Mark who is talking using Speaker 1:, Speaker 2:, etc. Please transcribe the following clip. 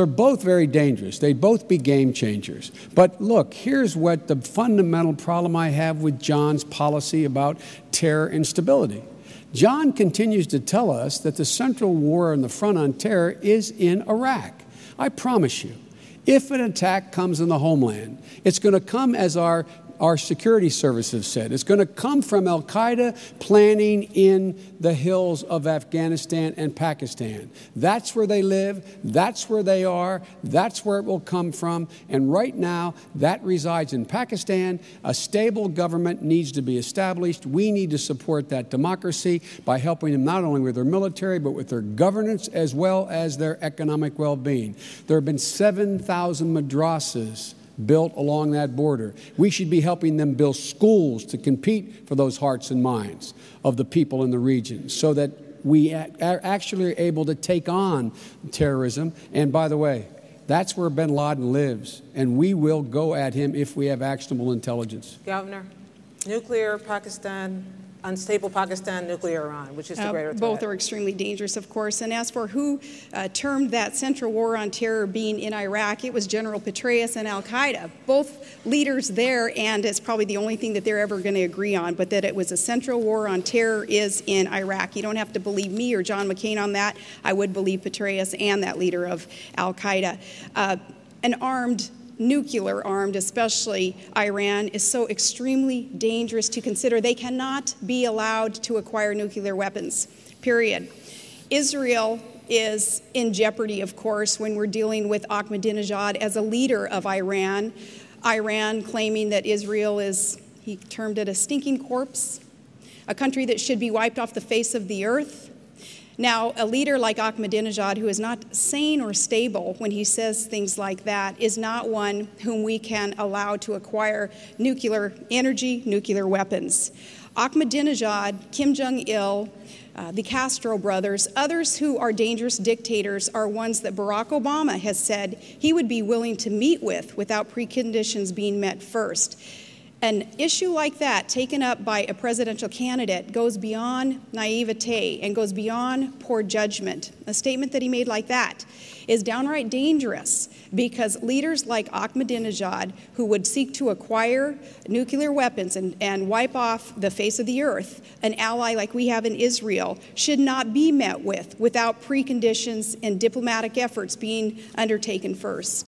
Speaker 1: They're both very dangerous. They'd both be game changers. But look, here's what the fundamental problem I have with John's policy about terror and stability. John continues to tell us that the central war on the front on terror is in Iraq. I promise you, if an attack comes in the homeland, it's going to come, as our security services said, it's going to come from al-Qaeda planning in the hills of Afghanistan and Pakistan. That's where they live. That's where they are. That's where it will come from. And right now, that resides in Pakistan. A stable government needs to be established. We need to support that democracy by helping them not only with their military, but with their governance as well as their economic well-being. There have been 7,000 madrasas built along that border. We should be helping them build schools to compete for those hearts and minds of the people in the region so that we are actually able to take on terrorism. And by the way, that's where bin Laden lives, and we will go at him if we have actionable intelligence.
Speaker 2: Governor, nuclear Pakistan, unstable Pakistan, nuclear Iran, which is the greater threat?
Speaker 3: Both are extremely dangerous, of course. And as for who termed that central war on terror being in Iraq, it was General Petraeus and al-Qaeda, both leaders there, and it's probably the only thing that they're ever going to agree on, but that it was a central war on terror is in Iraq. You don't have to believe me or John McCain on that. I would believe Petraeus and that leader of al-Qaeda. Nuclear armed, especially Iran, is so extremely dangerous to consider. They cannot be allowed to acquire nuclear weapons, period. Israel is in jeopardy, of course, when we're dealing with Ahmadinejad as a leader of Iran. Iran claiming that Israel is, he termed it a stinking corpse, a country that should be wiped off the face of the earth. Now, a leader like Ahmadinejad, who is not sane or stable when he says things like that, is not one whom we can allow to acquire nuclear energy, nuclear weapons. Ahmadinejad, Kim Jong-il, the Castro brothers, others who are dangerous dictators are ones that Barack Obama has said he would be willing to meet with without preconditions being met first. An issue like that taken up by a presidential candidate goes beyond naivete and goes beyond poor judgment. A statement that he made like that is downright dangerous because leaders like Ahmadinejad, who would seek to acquire nuclear weapons and wipe off the face of the earth, an ally like we have in Israel, should not be met with without preconditions and diplomatic efforts being undertaken first.